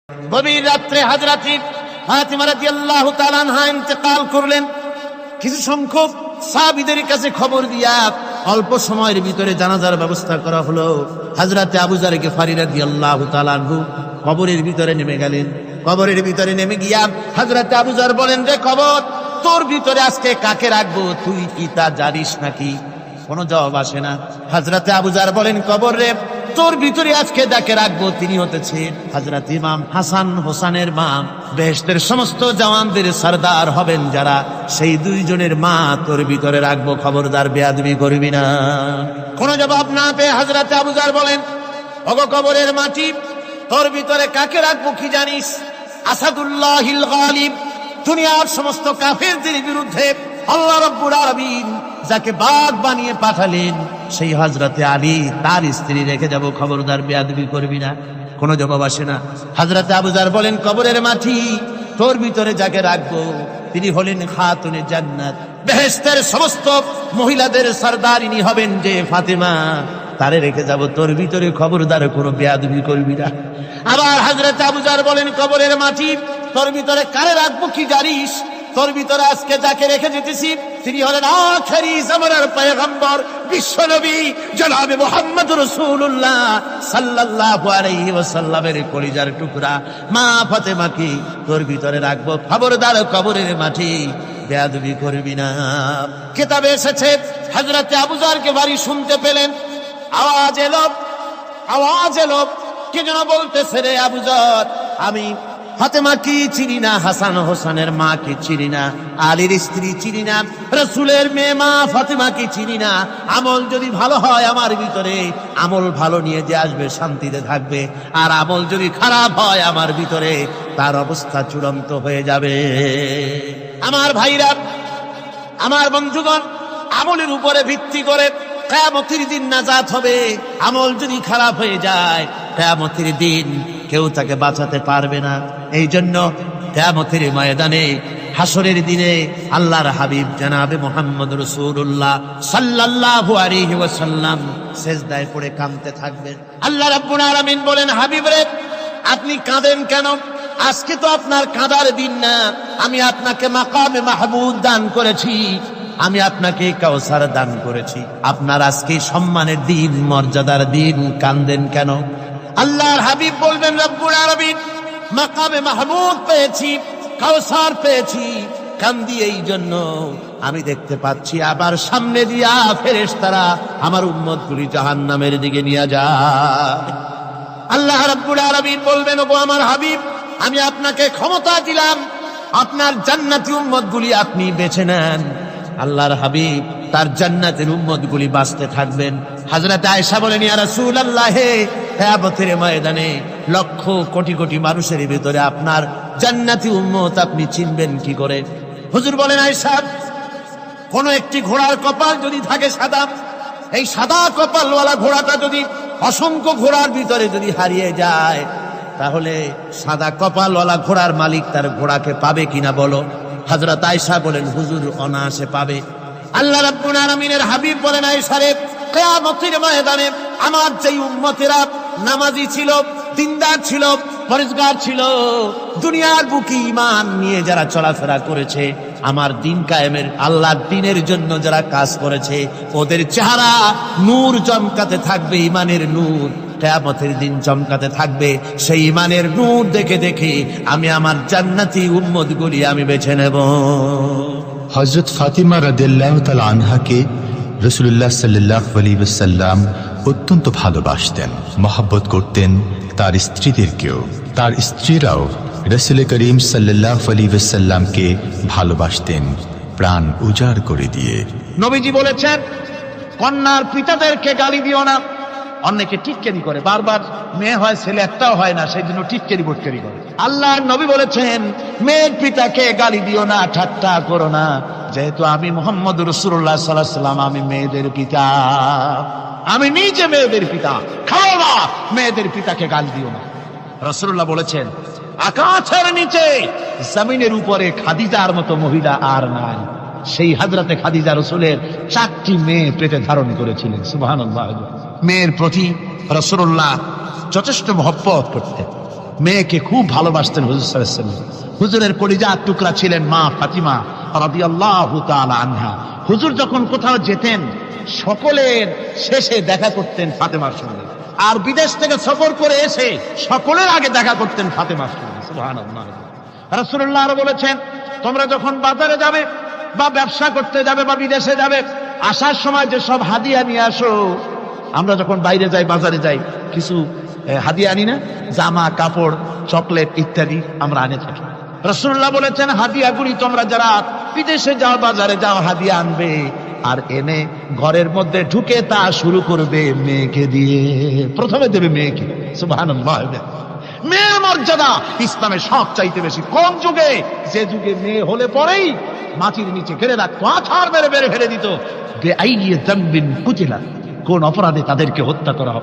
গভীর রাত্রে হযরত ফাতিমা রাদিয়াল্লাহু তাআলা আনহা ইন্তেকাল করলেন। কিছু সংখ্যক সাহাবীদের কাছে খবর দিয়া অল্প সময়ের ভিতরে জানাজার ব্যবস্থা করা হলো। হযরত আবু যর গিফারী রাদিয়াল্লাহু তাআলা আনহু কবরের ভিতরে নেমে গেলেন। কবরের ভিতরে নেমে গিয়া হযরত আবু যর বলেন, রে কবর, তোর ভিতরে আজকে কাকে রাখবো, তুই কি তা জানিস নাকি? কোনো জবাব আসে না। হযরত আবু যর বলেন, কবর রে, তোর ভিতরে আজকে যাকে রাখবো তিনি হতেছেন হযরত ইমাম হাসান হোসেনের মা। বেহেশতের সমস্ত জওয়ানদের সরদার হবেন যারা, সেই দুইজনের মা তোর ভিতরে রাখবো, খবরদার বেয়াদবি করবি না। কোনো জবাব না পেয়ে হযরত আবু যর বলেন, ওগো কবরের মাটি, তোর ভিতরে কাকে রাখবো কি জানিস? আসাদুল্লাহিল গালিব, দুনিয়ার সমস্ত কাফেরদের বিরুদ্ধে আল্লাহ রাব্বুল আলামিন যাকে বাঘ বানিয়ে পাঠালেন, সেই হযরতে আলী, তার স্ত্রী রেখে যাব, খবরদার বেয়াদবি করবি না। কোনো জবাব আসে না। হযরতে আবু যর বলেন, কবরের মাটি, তোর ভিতরে যাকে রাখবো তিনি হলেন খাতুনে জান্নাত, বেহেশতের সমস্ত মহিলাদের সরদারিনী হবেন যে ফাতেমা, তারে রেখে যাব, তোর ভিতরে খবরদার কোনো বেয়াদবি করবি না। আবার হযরতে আবু যর বলেন, কবরের মাটি, তোর ভিতরে কারে রাখবো কি জানিস? তোর ভিতরে আজকে যাকে রেখে যেতেছি তিনি হলেন আখেরি জামানার পয়গম্বর বিশ্বনবী জনাবে মুহাম্মদ রাসূলুল্লাহ সাল্লাল্লাহু আলাইহি ওয়াসাল্লামের কলিজার টুকরা মা ফাতেমাকে তোর ভিতরে রাখবো, খবরদার কবরের মাটি বেয়াদবি করবি না। কিতাবে এসেছে হযরত আবু যরকে বাড়ি শুনতে পেলেন, আওয়াজ এলো, কে যেন বলতেছে, রে আবু যর, আমি ফাতেমা কি চিনি না, হাসান হোসেনের মা কি চিনি না, আলীর স্ত্রী চিনি না, রাসূলের মেয়ে মা ফাতেমা কি চিনি না। আমল যদি ভালো হয় আমার ভিতরে, আমল ভালো নিয়ে যে আসবে শান্তিতে থাকবে, আর আমল যদি খারাপ হয় আমার ভিতরে, তার অবস্থা চূড়ান্ত হয়ে যাবে। আমার ভাইরা, আমার বন্ধুগণ, আমলের উপরে ভিত্তি করে কিয়ামতের দিন নাজাত হবে। আমল যদি খারাপ হয়ে যায়, কিয়ামতের দিন কেউ তাকে বাঁচাতে পারবে না। এই জন্য কিয়ামতের ময়দানে, হাসরের দিনে আল্লাহর হাবিব জনাবে মুহাম্মদ রাসূলুল্লাহ সাল্লাল্লাহু আলাইহি ওয়াসাল্লাম সিজদায় পড়ে কাঁদতে থাকবেন। আল্লাহ রাব্বুল আলামিন বলেন, হাবিব রে, আপনি কাঁদেন কেন? আজকে তো আপনার কাঁদার দিন না। আমি আপনাকে মাকামে মাহমুদ দান করেছি, আমি আপনাকে কাউসার দান করেছি। আপনার আজকে সম্মানের দিন, মর্যাদার দিন, কাঁদেন কেন? আল্লাহর হাবিব বলবেন, রব্বুল আলামিন, মাকামে মাহমুদ পেয়েছি, কাউসার পেয়েছি, কান্দি এই জন্য আমি দেখতে পাচ্ছি আবার সামনে দিয়া ফেরেশতারা আমার উম্মতগুলি জাহান্নামের দিকে নিয়ে যায়। আল্লাহ রাব্বুল আলামিন বলবেন, ওগো আমার হাবিব, আমি আপনাকে ক্ষমতা দিলাম, আপনার জান্নাতি উম্মতগুলি আপনি বেছে নেন। আল্লাহর হাবিব তার জান্নাতের উম্মতগুলি বাঁচতে থাকবেন। হযরত আয়েশা বলেন, ইয়া রাসূলুল্লাহ, কিয়ামতের ময়দানে লক্ষ কোটি কোটি মানুষের ভিতরে আপনার জান্নাতি উম্মত আপনি চিনবেন কি করে? হুজুর বলেন, আয়েশা, কোন একটি ঘোড়ার কপাল যদি থাকে সাদা, এই সাদা কপালওয়ালা ঘোড়াটা যদি অসংখ্য ঘোড়ার ভিতরে যদি হারিয়ে যায়, তাহলে সাদা কপালওয়ালা ঘোড়ার মালিক তার ঘোড়াকে পাবে কিনা বলো? হযরত আয়েশা বলেন, হুজুর, অনায়াসে পাবে। আল্লাহ রাব্বুল আলামিনের হাবিব বলেন, আয়েশা রে, কিয়ামতের ময়দানে আমার যেই উম্মতেরা নামাজি ছিল, দিনদার ছিল, পরেজগার ছিল, দুনিয়ার বুকে ঈমান নিয়ে যারা চলাফেরা করেছে, আমার দিন কায়েমের, আল্লাহর দ্বীনের জন্য যারা কাজ করেছে, ওদের চেহারা নূর চমকাতে থাকবে, ঈমানের নূর কিয়ামতের দিন চমকাতে থাকবে। সেই ঈমানের নূর দেখে দেখে আমি আমার জান্নাতি উম্মতগুলি আমি বেছে নেব। হযরত ফাতিমা রাদিয়াল্লাহু তাআলা আনহাকে রাসূলুল্লাহ সাল্লাল্লাহু আলাইহি ওয়াসাল্লাম অত্যন্ত ভালোবাসতেন, মহব্বত করতেন তার স্ত্রীদেরকেও। তার স্ত্রীরাও রাসূল করিম সাল্লাল্লাহু আলাইহি ওয়াসাল্লামকে ভালোবাসতেন প্রাণ উজাড় করে দিয়ে। নবীজি বলেছেন, কন্যার পিতাদেরকে গালি দিও না। অনেকে টিটকারি করে, বারবার মেয়ে হয়, ছেলে একটাও হয় না, সেই জন্য টিটকারি বটকারি করে। আল্লাহর নবী বলেছেন, মেয়ের পিতাকে গালি দিও না, ঠাট্টা করো না, যেহেতু আমি মুহাম্মদ রাসূলুল্লাহ সাল্লাল্লাহু আলাইহি ওয়াসাল্লাম, আমি মেয়েদের পিতা, আমি নিজে মেয়েদের পিতা। খাও না, মেয়েদের পিতাকে গালি দিও না। রাসূলুল্লাহ বলেছেন, আকাশের নিচে জমিনের উপরে খাদিজার মতো মহিলা আর নাই। সেই হযরতে খাদিজা রাসূলের 4টি মেয়ে পেটে ধারণ করেছিলেন। সুবহানাল্লাহ। মেয়ের প্রতি রাসূলুল্লাহ যথেষ্ট মহব্বত করতেন। মেয়েকে খুব ভালোবাসতেন হুজুর সাল্লাল্লাহু আলাইহি ওয়াসাল্লাম। হুজুরের কলিজার টুকরা ছিলেন মা ফাতিমা রাদিয়াল্লাহু তাআলা আনহা। হুজুর যখন কোথাও যেতেন সকলের শেষে দেখা করতেন ফাতেমার সঙ্গে, আর বিদেশ থেকে সফর করে এসে সকলের আগে দেখা করতেন ফাতেমার সঙ্গে। সুবহানাল্লাহ। রাসূলুল্লাহ আরো বলেছেন, তোমরা যখন বাজারে যাবে বা ব্যবসা করতে যাবে বা বিদেশে যাবে, আসার সময় যে সব হাদিয়া নিয়ে আসো। আমরা যখন বাইরে যাই, বাজারে যাই, কিছু হাদিয়া আনি না? জামা, কাপড়, চকলেট ইত্যাদি আমরা আনে থাকি। রাসূলুল্লাহ বলেছেন, হাদিয়াগুলি তোমরা যারা বিদেশে যাও, বাজারে যাও, হাদিয়া আনবে, আর এনে ঘরের মধ্যে ঢুকে তা শুরু করবে মেয়েকে দিয়ে। প্রথমে দেবে মেয়েকে। সুবহানাল্লাহ। মেয়ের মর্যাদা ইসলামে সব চাইতে বেশি। কোন যুগে? যে যুগে মেয়ে হলে পরেই মাটির নিচে ঘেরে রাখতো, আছাড় মেরে মেরে ফেলে দিত। বেআইনি যামবিন কুতিলা, কোন অপরাধে তাদেরকে হত্যা করা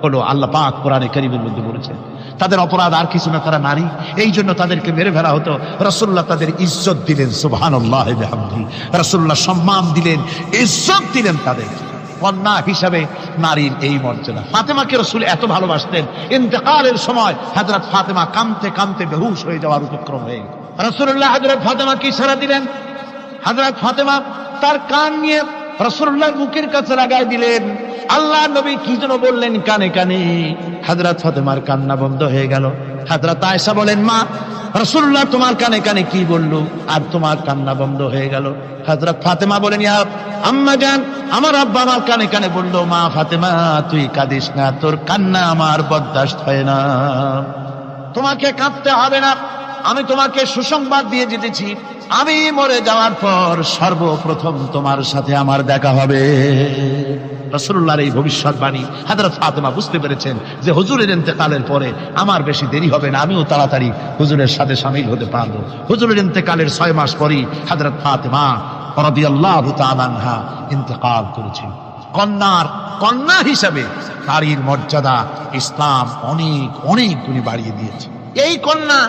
হলো। আল্লাহ পাক কোরআনে কারীমের মধ্যে বলেছেন তাদের অপরাধ আর কিছু না, তারা নারী, এই জন্য তাদেরকে মেরে ফেলা হতো। রাসূলুল্লাহ তাদের ইজ্জত দিলেন। সুবহানাল্লাহ বিহামদিহি। রাসূলুল্লাহ সম্মান দিলেন, ইজ্জত দিলেন তাদের। কন্যা হিসাবে নারীর এই মর্যাদা। ফাতেমাকে রাসূল এত ভালোবাসতেন, ইন্তেকালের সময় হযরত ফাতেমা কাঁদতে কাঁদতে বেহুশ হয়ে যাওয়ার উপক্রম হয়ে গেল। রাসূলুল্লাহ হযরত ফাতেমাকে ইশারা দিলেন। হযরত ফাতেমা তার কান নিয়ে রাসূলুল্লাহর মুখের কাছে লাগাই দিলেন। আল্লাহর নবী কি যেন বললেন কানে কানে। হযরত ফাতেমার কান্না বন্ধ হয়ে গেল। হযরত আয়েশা বলেন, মা, রাসূলুল্লাহ তোমার কানে কানে কি বলল আর তোমার কান্না বন্ধ হয়ে গেল? হযরত ফাতেমা বলেন, ইয়া আম্মা জান, আমার আব্বা আমার কানে কানে বলল, মা ফাতেমা তুই কাঁদিস না, তোর কান্না আমার বরদাস্ত হয় না, তোমাকে কাঁদতে হবে না। আমি তোমাকে সুসংবাদ দিয়ে যেতেছি, আমি মরে যাওয়ার পর সর্বপ্রথম তোমার সাথে আমার দেখা হবে। রাসূলুল্লাহর এই ভবিষ্যৎবাণী হযরত ফাতেমা বুঝতে পেরেছেন যে হুজুরের ইন্তেকালের পরে আমার বেশি দেরি হবে না, আমিও তাড়াতাড়ি হুজুরের সাথে শামিল হতে পারবো। হুজুরের ইন্তেকালের 6 মাস পরই হযরত ফাতেমা রাদিয়াল্লাহু তাআলা আনহা ইন্তেকাল করেছেন। কন্যা হিসাবে নারীর মর্যাদা ইসলাম অনেক অনেক গুণে বাড়িয়ে দিয়েছে। এই কন্যা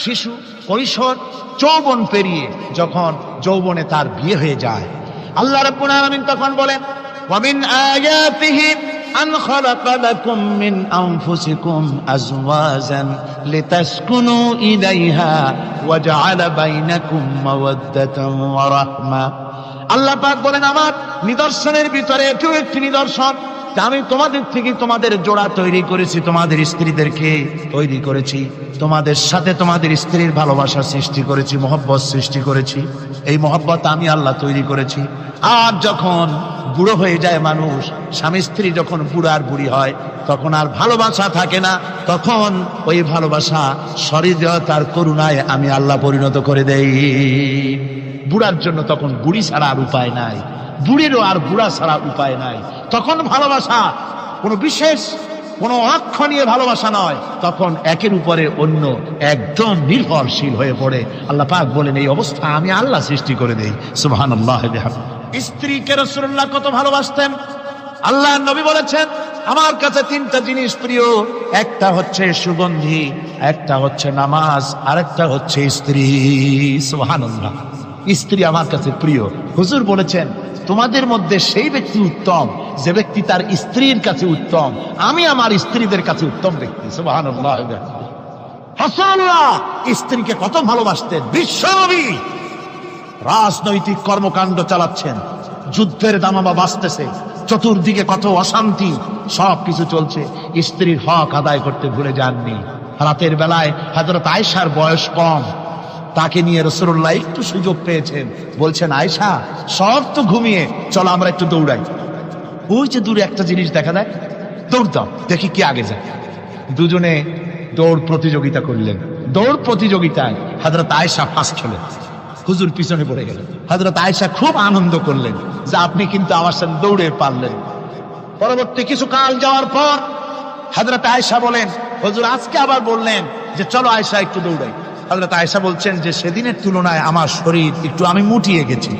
শিশু, কৈশোর, যৌবন পেরিয়ে যখন যৌবনে তার বিয়ে হয়ে যায়, আল্লাহ রাব্বুল আলামিন তখন বলেন, ওয়া মিন আয়াতিহি আন খালাকা লাকুম মিন আনফুসিকুম আজওয়াজান লিতাসকুনু ইলাইহা ওয়া জাআলা বাইনাকুম মাওয়াদ্দাতান ওয়া রাহমা। আল্লাহ পাক বলেন, আমার নিদর্শনের ভিতরে এটিও একটি নিদর্শন, আমি তোমাদের থেকে তোমাদের জোড়া তৈরি করেছি, তোমাদের স্ত্রীদেরকে তৈরি করেছি, তোমাদের সাথে তোমাদের স্ত্রীর ভালোবাসা সৃষ্টি করেছি, মহব্বত সৃষ্টি করেছি। এই মহব্বত আমি আল্লাহ তৈরি করেছি। আর যখন বুড়ো হয়ে যায় মানুষ, স্বামী স্ত্রী যখন বুড়ার বুড়ি হয়, তখন আর ভালোবাসা থাকে না, তখন ওই ভালোবাসা সহৃদয়তার করুণায় আমি আল্লাহ পরিণত করে দেই। বুড়ার জন্য তখন বুড়ি ছাড়া আর উপায় নাই, বুড়িরও আর বুড়া ছাড়া উপায় নাই। তখন ভালোবাসা কোনো বিশেষ কোনো অক্ষণীয় ভালোবাসা নয়, তখন একের উপরে অন্য একদম নির্ভরশীল হয়ে পড়ে। আল্লাহ পাক বলেন, এই অবস্থা আমি আল্লাহ সৃষ্টি করে দেই। সুবহানাল্লাহ। স্ত্রীকে রাসূলুল্লাহ কত ভালোবাসতেন। আল্লাহ নবী বলেছেন, আমার কাছে 3টা জিনিস প্রিয়, একটা হচ্ছে সুগন্ধি, একটা হচ্ছে নামাজ, আরেকটা হচ্ছে স্ত্রী। সুবহানাল্লাহ। স্ত্রী আমার কাছে প্রিয়। হুজুর বলেছেন, তোমাদের মধ্যে সেই ব্যক্তি উত্তম যে ব্যক্তি তার স্ত্রীর কাছে উত্তম। আমি আমার স্ত্রীদের কাছে উত্তম ব্যক্তি। সুবহানাল্লাহ। রাসূলুল্লাহ স্ত্রীকে কত ভালোবাসতেন। বিশ্বনবী রাজনৈতিক কর্মকাণ্ড চালাচ্ছেন, যুদ্ধের দামামা বাজতেছে, চতুর্দিকে কত অশান্তি, সবকিছু চলছে, স্ত্রীর হক আদায় করতে ভুলে যাননি। রাতের বেলায় হযরত আয়েশার বয়স কম, তাকে নিয়ে রাসূলুল্লাহ একটু সুযোগ পেয়েছেন, বলছেন, আয়েশা সব তো ঘুমিয়ে, চলো আমরা একটু দৌড়াই। ওই যে দূরে একটা জিনিস দেখা যায়, দৌড় দাও, দেখি কি আগে যায়। দুজনে দৌড় প্রতিযোগিতা করলেন। দৌড় প্রতিযোগিতায় হযরত আয়েশা ফার্স্ট হলেন, হুজুর পিছনে পড়ে গেলেন। হযরত আয়েশা খুব আনন্দ করলেন যে আপনি কিন্তু আমার সাথে দৌড়ে পারলেন। পরবর্তী কিছু কাল যাওয়ার পর হযরত আয়েশা বলেন, হুজুর আজকে আবার বললেন যে চলো আয়েশা একটু দৌড়াই। হযরত আয়েশা বলছেন যে সেদিনের তুলনায় আমার শরীর একটু, আমি মুটিয়ে গেছি,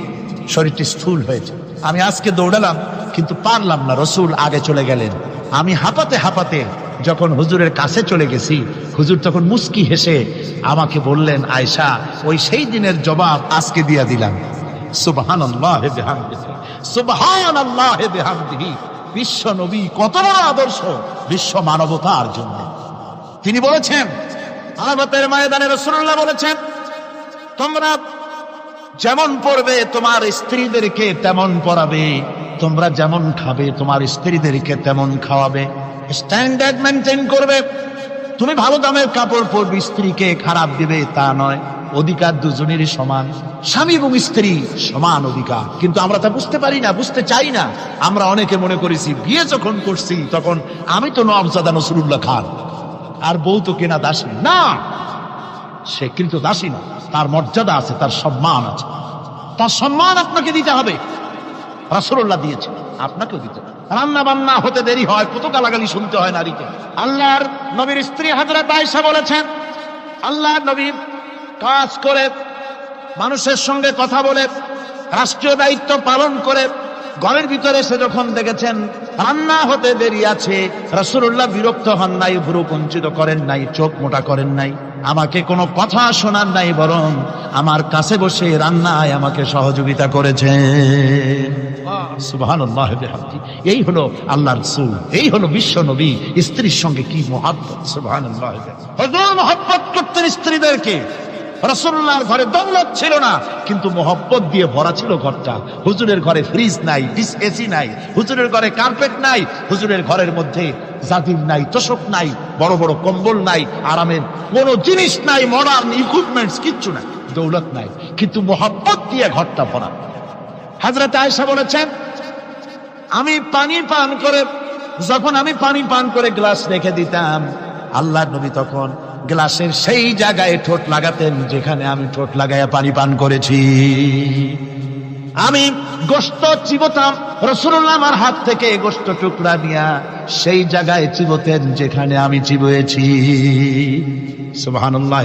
শরীরটি স্থূল হয়েছে, আমি আজকে দৌড়ালাম কিন্তু পারলাম না। রাসূল আগে চলে গেলেন, আমি হাঁপাতে হাঁপাতে যখন হুজুরের কাছে চলে গেছি, হুজুর তখন মুস্কি হেসে আমাকে বললেন, আয়েশা ওই সেই দিনের জবাব আজকে দিয়া দিলাম। সুবহানাল্লাহ বিহামদিহি, সুবহানাল্লাহ বিহামদিহি। বিশ্ব নবী কত বড় আদর্শ বিশ্ব মানবতার জন্য। তিনি বলেছেন, আরাফাতের ময়দানে রাসূলুল্লাহ বলেছেন, তোমরা যেমন পড়বে তোমার স্ত্রীদেরকে তেমন পড়াবে, তোমরা যেমন খাবে তোমার স্ত্রীদেরকে তেমন খাওয়াবে, স্ট্যান্ডার্ড মেনটেন করবে। তুমি ভালো দামের কাপড় পরবে, স্ত্রীকে খারাপ দিবে তা নয়। অধিকার দুজনেরই সমান, স্বামী এবং স্ত্রী সমান অধিকার। কিন্তু আমরা তা বুঝতে পারি না, বুঝতে চাই না। আমরা অনেকে মনে করেছি বিয়ে যখন করছি তখন আমি তো নওয়াবজাদা নসরুল্লাহ খান, আর বউ তো কেনা দাসী না। সে কিন্তু দাসী না, তার মর্যাদা আছে, তার সম্মান আছে। তার সম্মান আপনাকে দিতে হবে। রাসূলুল্লাহ দিয়েছে, আপনাকেও দিতে হবে। রান্না বান্না হতে দেরি হয়, কত গালাগালি শুনতে হয় নারীকে। আল্লাহর নবীর স্ত্রী হযরত আয়েশা বলেছেন, আল্লাহর নবী কাজ করে, মানুষের সঙ্গে কথা বলে, রাষ্ট্রীয় দায়িত্ব পালন করে ঘরের ভিতরে এসে যখন দেখেছেন রান্না হতে দেরি আছে, রাসূলুল্লাহ বিরক্ত হন নাই, ভ্রু কুঞ্চিত করেন নাই, চোখ মোটা করেন নাই, আমাকে কোনো কথা শোনার নাই, বরং আমার কাছে বসে রান্নায় আমাকে সহযোগিতা করেছেন। সুবহানাল্লাহ বিহামদি। এই হলো আল্লাহর রাসূল, এই হলো বিশ্ব নবী। স্ত্রীর সঙ্গে কি মহব্বত! সুবহানাল্লাহ। হুজুর মহব্বত করতেন স্ত্রীদেরকে। রাসূলুল্লাহর ঘরে দৌলত ছিল না, কিন্তু মহব্বত দিয়ে ভরা ছিল ঘরটা। হুজুরের ঘরে ফ্রিজ নাই, ডিস এসি নাই, হুজুরের ঘরে কার্পেট নাই, হুজুরের ঘরের মধ্যে জাজির নাই, তোশক নাই, বড় বড় কম্বল নাই, আরামের কোনো জিনিস নাই, মডার্ন ইকুইপমেন্টস কিচ্ছু নাই, দৌলত নাই, কিন্তু মহব্বত দিয়ে ঘরটা ভরা। হযরত আয়েশা বলেছেন, আমি পানি পান করে, যখন আমি পানি পান করে গ্লাস রেখে দিতাম, আল্লাহর নবী তখন গ্লাসের সেই জায়গায় ঠোঁট লাগাতেন যেখানে আমি ঠোঁট লাগাইয়া পানি পান করেছি। আমি গোশত চিবোতাম, রাসূলুল্লাহ আমার হাত থেকে গোশত টুকরা নিয়া সেই জায়গায় চিবোতেন যেখানে আমি চিবুয়েছি। সুবহানাল্লাহ।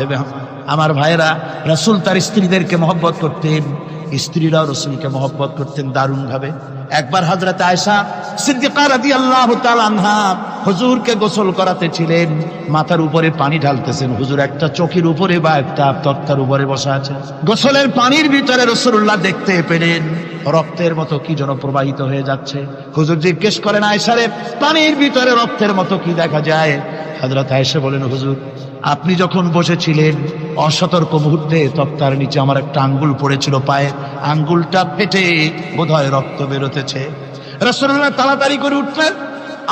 আমার ভাইরা, রাসূল তার স্ত্রীদেরকে মহব্বত করতেন, স্ত্রীরাও রাসূলকে মহব্বত করতেন দারুণ ভাবে। একবার হযরত আয়েশা সিদ্দিকা রাদিয়াল্লাহু তাআলা আনহা হুজুরকে গোসল করাতে ছিলেন, মাথার উপরে পানি ঢালতেছেন, হুজুর একটা চকির উপরে বা একটা তক্তার উপরে বসা আছেন। গোসলের পানির ভিতরে রাসূলুল্লাহ দেখতে পেলেন রক্তের মতো কি যেন প্রবাহিত হয়ে যাচ্ছে। হুজুর জিজ্ঞেস করেন, আয়েশা রে, পানির ভিতরে রক্তের মতো কি দেখা যায়? হযরত আয়েশা বলেন, হুজুর আপনি যখন বসেছিলেন অসতর্ক মুহূর্তে তক্তার নিচে আমার একটা আঙ্গুল পড়েছিল পায়ে, আঙ্গুলটা ফেটে বোধহয় রক্ত বেরোতেছে। রাসূলুল্লাহ তাড়াতাড়ি করে উঠলেন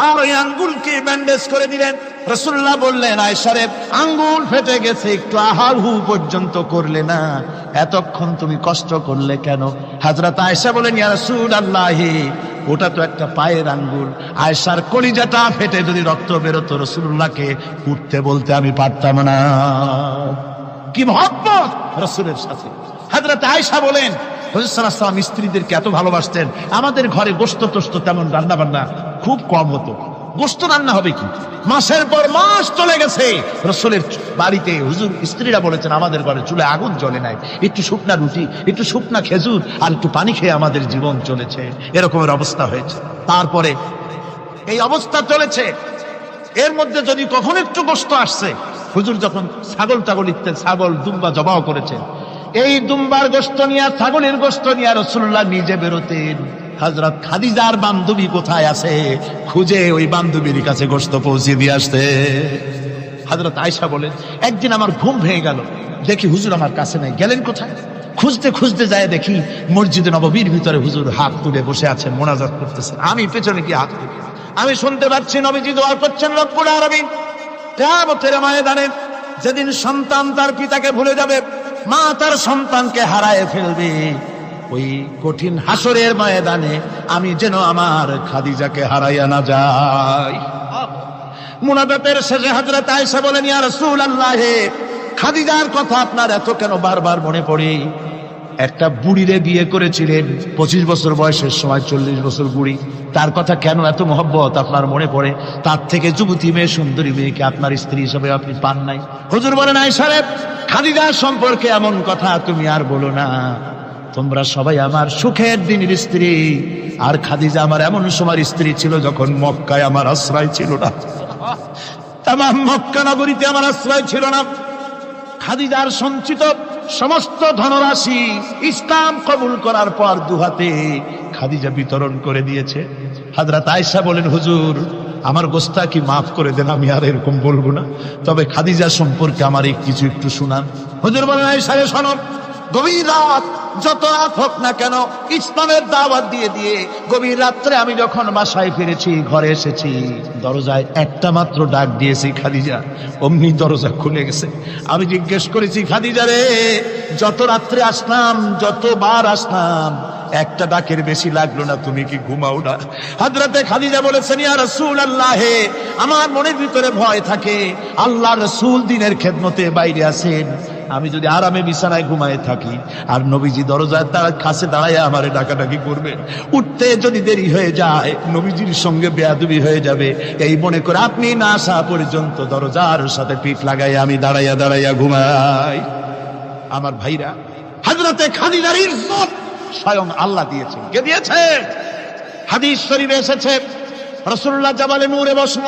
আর ওই আঙ্গুলকে ব্যান্ডেজ করে দিলেন। রাসূলুল্লাহ বললেন, আয়েশা রে, আঙ্গুল ফেটে গেছে, একটু আহাহু পর্যন্ত করলে না, এতক্ষণ তুমি কষ্ট করলে কেন? হযরত আয়েশা বলেন, ইয়া রাসূলুল্লাহ, ওটা তো একটা পায়ের আঙ্গুল। আয়েশার কলিজাটা ফেটে যদি রক্ত বেরোতো, রাসূলুল্লাহকে উঠতে বলতে আমি পারতাম না। কি মহব্বত রাসূলের সাথে! হযরত আয়েশা বলেন, হুজুর সাল্লাল্লাহু আলাইহি ওয়াসাল্লাম স্ত্রীদেরকে এত ভালোবাসতেন, আমাদের ঘরে গোশত টোস্ত তেমন রান্না বান্না খুব কম হতো। গোশত রান্না হবে কি, মাসের পর মাস চলে গেছে রাসূলের বাড়িতে, হুজুর স্ত্রীরা বলেছেন আমাদের ঘরে চুলে আগুন জ্বলে নাই, একটু শুকনা রুটি, একটু শুকনা খেজুর আর একটু পানি খেয়ে আমাদের জীবন চলেছে। এরকমের অবস্থা হয়েছে। তারপরে এই অবস্থা চলেছে, এর মধ্যে যদি কখনো একটু গোশত আসছে, হুজুর যখন ছাগল টাগল ইত্যাদি ছাগল দুম্বা জবাও করেছেন, এই দুম্বার গোশত নিয়ে, ছাগলের গোশত নিয়ে রাসূলুল্লাহ নিজে বেরোতেন। হযরত খাদিজার বান্ধবী কোথায় আছে খুঁজে ওই বান্ধবীর কাছে গোশত পৌঁছে দিয়ে আসতে। হযরত আয়েশা বলেন, একদিন আমার ঘুম ভেঙে গেল, দেখি হুজুর আমার কাছে নাই। গেলেন কোথায়? খুঁজতে খুঁজতে যায় দেখি মসজিদে নববীর ভিতরে হুজুর হাত তুলে বসে আছেন, মোনাজাত করতেছেন। আমি পেছনে কি হাত তুলি, আমি শুনতে পাচ্ছি নবীজি দোয়া করছেন রব্বুল আলামিন। কিয়ামতের ময়দানে যেদিন সন্তান তার পিতাকে ভুলে যাবে, মা তার সন্তানকে হারায় ফেলবে, ওই কঠিন হাসরের ময়দানে আমি যেন আমার খাদিজাকে হারাইয়া না যাই। মুনাজাতের শেষে হযরত আয়েশা বলেন, ইয়া রাসূলুল্লাহ, খাদিজার কথা আপনার এত কেন বারবার মনে পড়ে? একটা বুড়িরে বিয়ে করেছিলেন 25 বছর বয়সের সময়, 40 বছর বুড়ি, তার কথা কেন এত মহব্বত আপনার মনে পড়ে? তার থেকে যুবতী মেয়ে, সুন্দরী মেয়েকে আপনার স্ত্রী হিসেবে আপনি পান নাই। হুজুর বলেন, আয়েশা রে, খাদিজার সম্পর্কে এমন কথা তুমি আর বলো না। তোমরা সবাই আমার সুখের দিনের স্ত্রী, আর খাদিজা আমার এমন সময় স্ত্রী ছিল যখন মক্কায় আমার আশ্রয় ছিল না, তামাম মক্কা নগরীতে আমার আশ্রয় ছিল না। খাদিজার সঞ্চিত সমস্ত ধনরাশি ইসলাম কবুল করার পর দুহাতে খাদিজা বিতরণ করে দিয়েছে। হযরত আয়েশা বলেন, হুজুর আমার গোস্তাকি মাফ করে দেন, আমি আর এরকম বলবো না। তবে খাদিজা সম্পর্কে আমার এই কিছু একটু শুনান। হুজুর বলেন, এই সারে শোনো, গভীর রাত, যত রাত হোক না কেন, ইসলামের দাওয়াত দিয়ে দিয়ে গভীর রাত্রে আমি যখন বাসায় ফিরেছি, ঘরে এসেছি, দরজায় একটা মাত্র ডাক দিয়েছি, খাদিজা। অমনি দরজা খুলে গেছে। আমি জিজ্ঞেস করেছি, খাদিজা রে, যত রাত্রে আসলাম, যতবার আসলাম, একটা ডাকের বেশি লাগলো না, তুমি কি ঘুমাও না? হযরতে খাদিজা বলেছেন, ইয়া রাসূলুল্লাহ, আমার মনের ভিতরে ভয় থাকে, আল্লাহর রাসূল দ্বীনের খেদমতে বাইরে আছেন, আমি যদি আরামে বিছানায় ঘুমায় থাকি আর নবীজি দরজায় তার কাছে দাঁড়ায় আমারে ডাকাডাকি করবেন, উঠতে যদি দেরি হয়ে যায় নবীজির সঙ্গে বেয়াদবি হয়ে যাবে, এই মনে করে আপনি না আসা পর্যন্ত দরজার সাথে পিঠ লাগাই আমি দাঁড়াইয়া দাঁড়াইয়া ঘুমাই। আমার ভাইরা, হযরতে খাদিজার ইজ্জত স্বয়ং আল্লাহ দিয়েছেন। কে দিয়েছে? হাদিস শরীফে এসেছে, রাসূলুল্লাহ জাবালে নূরে বসা,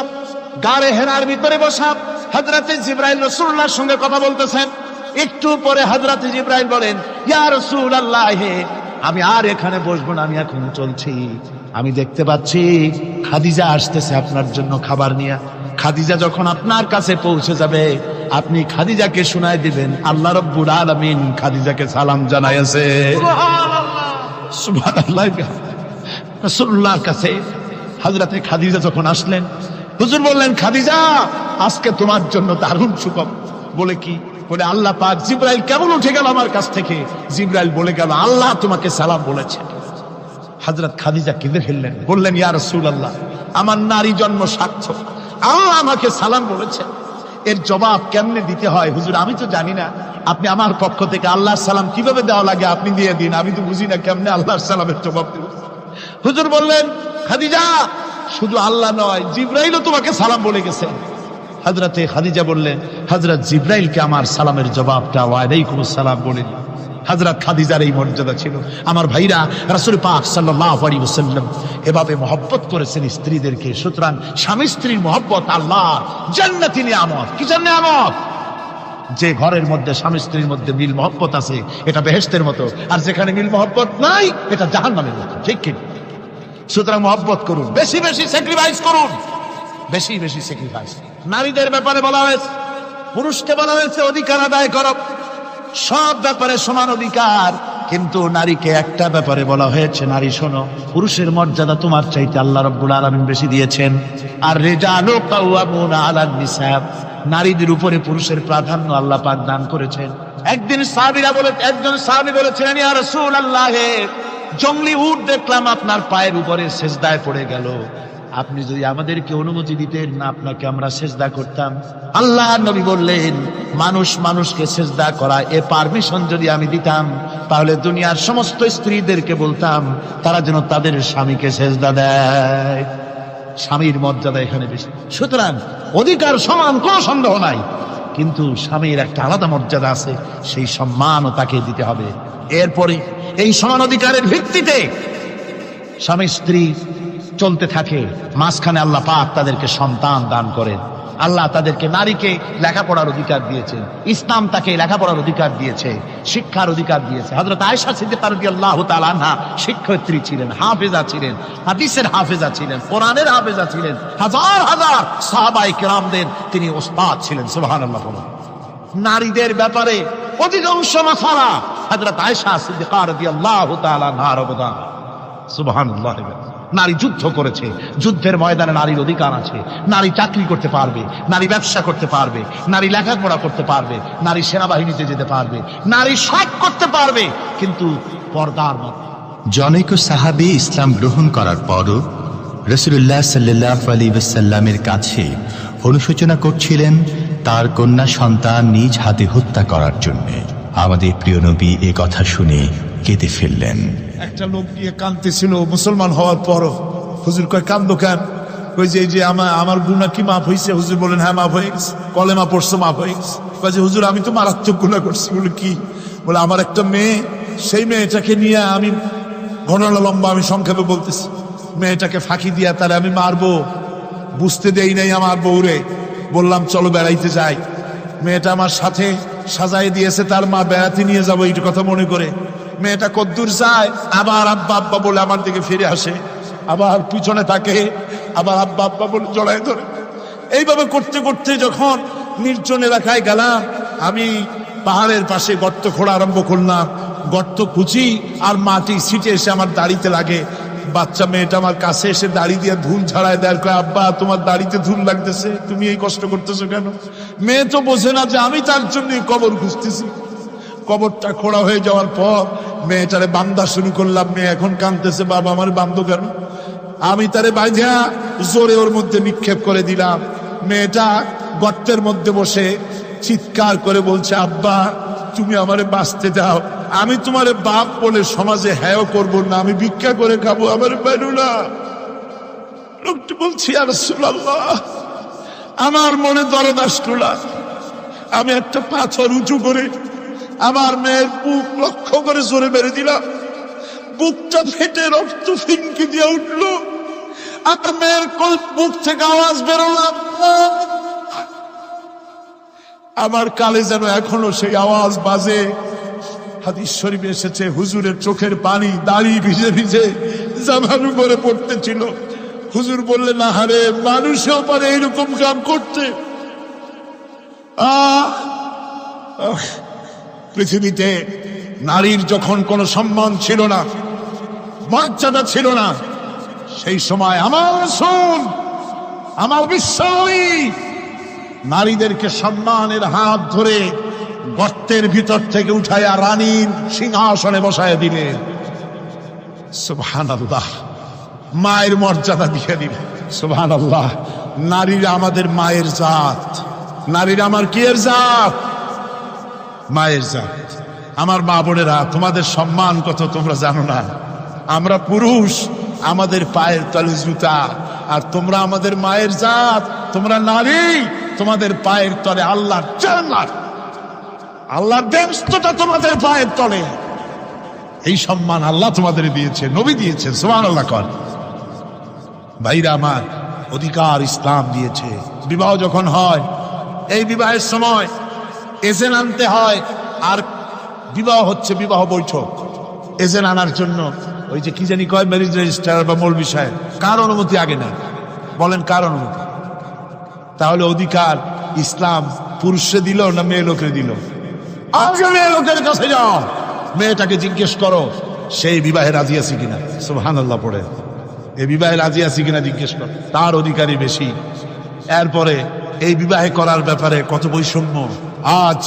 গারে হেরার ভিতরে বসা, হযরতে জিবরাইল রাসূলুল্লাহর সঙ্গে কথা বলতেছেন। একটু পরে হযরতে জিবরাইল বলেন, ইয়া রাসূলুল্লাহ, আমি আর এখানে বসবো না, আমি এখন চলছি। আমি দেখতে পাচ্ছি খাদিজা আসতেছে আপনার জন্য খাবার নিয়ে। খাদিজা যখন আপনার কাছে পৌঁছে যাবে, আপনি খাদিজাকে শুনায় দিবেন, আল্লাহ রাব্বুল আলামিন খাদিজাকে সালাম জানাইছে। সুবহানাল্লাহ। রাসূলুল্লাহর কাছে হযরতে খাদিজা যখন আসলেন, হুজুর বললেন, খাদিজা, আজকে তোমার জন্য দারুণ সুখবর। বলে কি? বলে, আল্লাহ পাক, জিবরাইল কেমন উঠে গেল আমার কাছ থেকে, জিবরাইল বলে গেল, আল্লাহ তোমাকে সালাম বলেছে। হযরত খাদিজা কেঁদে ফেললেন, বললেন, ইয়া রাসূলুল্লাহ, আমার নারী জন্ম সার্থক, আল্লাহ আমাকে সালাম বলেছে, এর জবাব কেমনে দিতে হয় হুজুর আমি তো জানি না, আপনি আমার পক্ষ থেকে আল্লাহর সালাম কিভাবে দেওয়া লাগে আপনি দিয়ে দিন, আমি তো বুঝি না কেমনে আল্লাহর সালামের জবাব দেব। হুজুর বললেন, খাদিজা, শুধু আল্লাহ নয়, জিবরাইলও তোমাকে সালাম বলে গেছে। হযরতে খাদিজা বললেন, হযরত জিবরাইলকে আমার সালামের জবাবটা ওয়ালাইকুমুস সালাম বলেন। হযরত খাদিজার এই মর্যাদা ছিল। আমার ভাইরা, রাসূল পাক সাল্লাল্লাহু আলাইহি ওয়াসাল্লাম এভাবে মহব্বত করেছেন স্ত্রীদেরকে। সুতরাং স্বামী স্ত্রীর মহব্বত আল্লাহর জান্নাতি নিয়ামত। কি নিয়ামত? যে ঘরের মধ্যে স্বামী স্ত্রীর মধ্যে মিল মহব্বত আছে, এটা বেহেশতের মতো, আর যেখানে মিল মহব্বত নাই, এটা জাহান্নামের মতো। ঠিক কি? সুতরাং মহব্বত করুন, বেশি বেশি স্যাক্রিফাইস করুন, বেশি বেশি স্যাক্রিফাইস। নারীদের ব্যাপারে বলা হয়েছে, পুরুষকে বলা হয়েছে অধিকার আদায় করো, সব ব্যাপারে সমান অধিকার, কিন্তু নারীকে একটা ব্যাপারে বলা হয়েছে, নারী শোনো, পুরুষের মর্যাদা তোমার চাইতে আল্লাহ রাব্বুল আলামিন বেশি দিয়েছেন। আর রিজালু কাওয়ামুনা আলান নিসা, নারীদের উপরে পুরুষের প্রাধান্য আল্লাহ পাক দান করেছেন। একদিন একজন সাহাবী বলেছিলেন, ইয়া রাসূলুল্লাহ, জংলি উট দেখলাম আপনার পায়ের উপরে সেজদায় পড়ে গেল, আপনি যদি আমাদেরকে অনুমতি দিতেন না, আপনাকে আমরা সেজদা করতাম। আল্লাহর নবী বললেন, মানুষ মানুষকে সেজদা করা, এ পারমিশন যদি আমি দিতাম, তাহলে দুনিয়ার সমস্ত স্ত্রীদেরকে বলতাম তারা যেন তাদের স্বামীকে সেজদা দেয়। স্বামীর মর্যাদা এখানে বেশি। সুতরাং অধিকার সমান, কোনো সন্দেহ নাই, কিন্তু স্বামীর একটা আলাদা মর্যাদা আছে, সেই সম্মানও তাকে দিতে হবে। এরপরে এই সমান অধিকারের ভিত্তিতে স্বামী স্ত্রী চলতে থাকে, মাঝখানে আল্লাহ পাক তাদেরকে সন্তান দান করেন। আল্লাহ তাদেরকে, নারীকে লেখাপড়ার অধিকার দিয়েছেন, ইসলাম তাকে লেখাপড়ার অধিকার দিয়েছে, শিক্ষার অধিকার দিয়েছে। হযরত আয়েশা সিদ্দিকা রাদিয়াল্লাহু তাআলা আনহা শিক্ষয়িত্রী ছিলেন, হাফেজা ছিলেন, হাদিসের হাফেজা ছিলেন, কোরআনের হাফেজা ছিলেন, হাজার হাজার সাহাবায়ে কেরামদের তিনি ওস্তাদ ছিলেন। সুবহানাল্লাহ। নারীদের ব্যাপারে অধিকাংশ মাসালা হযরত আয়েশা সিদ্দিকা রাদিয়াল্লাহু তাআলা আনহার অবদান। সুবহানাল্লাহ। নারী যুদ্ধ করেছে, যুদ্ধের ময়দানে নারীর অধিকার আছে। নারী চাকরি করতে পারবে, নারী ব্যবসা করতে পারবে, নারী লেখাপড়া করতে পারবে, নারী সেনাবাহিনীতে যেতে পারবে, নারী সব করতে পারবে, কিন্তু পর্দার মধ্যে। জনৈক সাহাবী ইসলাম গ্রহণ করার পরও রাসূলুল্লাহ সাল্লাল্লাহু আলাইহি ওয়াসাল্লামের কাছে অনুশোচনা করছিলেন তার কন্যা সন্তান নিজ হাতে হত্যা করার জন্য। আমাদের প্রিয় নবী এ কথা শুনে কেঁদে ফেললেন। একটা লোক নিয়ে কাঁদতেছিল মুসলমান হওয়ার পরও। হুজুর কয়, কান্দো কেন? কই যে এই যে আমার গুনাহ কি মাফ হয়েছে? হুজুর বলেন, হ্যাঁ মাফ হয়ে গেছে। কলেমা পড়ছো, মাফ হয়ে গেছে। কয় যে হুজুর আমি তো মারাত্মক গুনাহ করছি। বলে কি? বলে আমার একটা মেয়ে, সেই মেয়েটাকে নিয়ে আমি, ঘটনা লম্বা, আমি সংক্ষেপে বলতেছি, মেয়েটাকে ফাঁকি দিয়া তারে আমি মারবো, বুঝতে দেই নাই আমার বউরে। বললাম চলো বেড়াইতে যাই, মেয়েটা আমার সাথে সাজাই দিয়েছে, তার মা বেড়াতে নিয়ে যাবো এই কথা মনে করে। মেয়েটা কদ্দূর যায়, আবার আব্বা আব্বা বলে আমার দিকে ফিরে আসে, আবার পিছনে থাকে, আবার আব্বা আব্বা বলে জড়ায় ধরে। এইভাবে করতে করতে যখন নির্জন এলাকায় গেলাম, আমি পাহাড়ের পাশে গর্ত খোঁড়া আরম্ভ করলাম। গর্ত খুঁজি আর মাটি ছিটে এসে আমার দাড়িতে লাগে। বাচ্চা মেয়েটা আমার কাছে এসে দাড়ি দিয়ে ধুল ঝাড়ায় দেয়, কয় আব্বা তোমার দাড়িতে ধুল লাগতেছে, তুমি এই কষ্ট করতেছো কেন? মেয়ে তো বোঝে না যে আমি তার জন্য কবর খুঁজতেছি। কবরটা খোঁড়া হয়ে যাওয়ার পর মেয়েটারে বান্ধা শুরু করলাম। মেয়ে এখন কাঁদতেছে, বাবা আমার বান্ধ কেন? আমি তারে বাঁধা জোরে ওর মধ্যে নিক্ষেপ করে দিলাম। মেয়েটা গর্তের মধ্যে বসে চিৎকার করে বলছে, আব্বা তুমি আমারে বাঁচতে দাও, আমি তোমারে বাপ বলে সমাজে হ্যাঁ করবো না, আমি ভিক্ষা করে খাবো, আমার বাইরু না। লোকটি বলছি, ইয়া রাসূলুল্লাহ, আমার মনে দরদ আসলো না। আমি একটা পাথর উঁচু করে আমার মেয়ের বুক লক্ষ্য করে জোরে মেরে দিলাম। বুকটা ফেটে রক্ত ফিনকি দিয়ে উঠলো। আমার মেয়ের বুক থেকে আওয়াজ বেরোলাম। আমার কালে যেন এখনো সেই আওয়াজ বাজে। হাদিস শরীফে এসেছে, হুজুরের চোখের পানি দাড়ি ভিজে ভিজে জামার উপরে পড়তেছিল। হুজুর বললেন, আহারে, মানুষেও পারে এরকম কাম করতে। পৃথিবীতে নারীর যখন কোনো সম্মান ছিল না, মর্যাদা ছিল না, সেই সময় আমার রাসূল, আমার বিশ্বনবী নারীদেরকে সম্মানের হাত ধরে গর্তের ভিতর থেকে উঠাইয়া রানীর সিংহাসনে বসায় দিলেন। সুবহানাল্লাহ, মায়ের মর্যাদা দিয়ে দিলেন। সুবহানাল্লাহ, নারীরা আমাদের মায়ের জাত। নারীরা আমার কি এর জাত? মায়ের জাত। আমার মা বোনেরা, তোমাদের সম্মান কত তোমরা জানো না। আমরা পুরুষ, আমাদের পায়ের তলে জুতা, আর তোমরা আমাদের মায়ের জাত। তোমরা নারী, তোমাদের পায়ের তলে আল্লাহর জান্নাত, আল্লাহর বেহেশতটা তোমাদের পায়ের তলে। এই সম্মান আল্লাহ তোমাদের দিয়েছে, নবী দিয়েছে। সুবহানাল্লাহ কর। ভাইরা আমার, অধিকার ইসলাম দিয়েছে। বিবাহ যখন হয়, এই বিবাহের সময় এজেন আনতে হয়। আর বিবাহ হচ্ছে বিবাহ বৈঠক। এজেন আনার জন্য ওই যে কি জানি কয়, ম্যারেজ রেজিস্ট্রার বা মৌলবি সাহেব, কার অনুমতি আগে না? বলেন কার অনুমতি? তাহলে অধিকার ইসলাম পুরুষে দিল না মেয়ে লোকের দিল? আগে মেয়ে লোকের কাছে যাও, মেয়েটাকে জিজ্ঞেস করো সেই বিবাহে রাজি আছে কিনা। সুবহানাল্লাহ পড়ে, এই বিবাহে রাজি আছে কিনা জিজ্ঞেস করো, তার অধিকারই বেশি। এরপরে এই বিবাহে করার ব্যাপারে কত বৈষম্য। আজ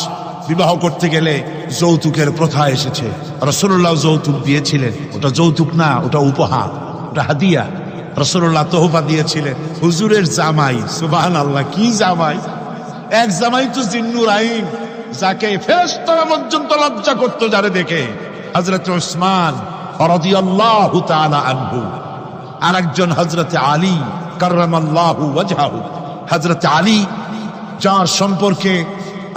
বিবাহ করতে গেলে যৌতুকের প্রথা এসেছে। রাসূলুল্লাহ যৌতুক দিয়েছিলেন, ওটা যৌতুক না, ওটা উপহার, ওটা হাদিয়া। রাসূলুল্লাহ তোহফা দিয়েছিলেন হুজুরের জামাই। সুবহানাল্লাহ, কি জামাই! এক জামাই তো জিন্নুর আইন, যাকে ফেরেশতারা পর্যন্ত লজ্জা করতো যারে দেখে, হযরত উসমান রাদিয়াল্লাহু তাআলা আনহু। আর একজন হযরত আলী কাররামাল্লাহু ওয়াজহাহু। হযরত আলী, যার সম্পর্কে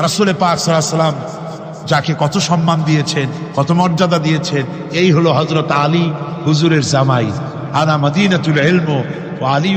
রাসূল পাক সাল্লাল্লাহু আলাইহি ওয়াসাল্লাম যাকে কত সম্মান দিয়েছেন, কত মর্যাদা দিয়েছেন, এই হলো হযরত আলী হুজুরের জামাই। আনা মদিনাতুল ইলম ওয়া আলী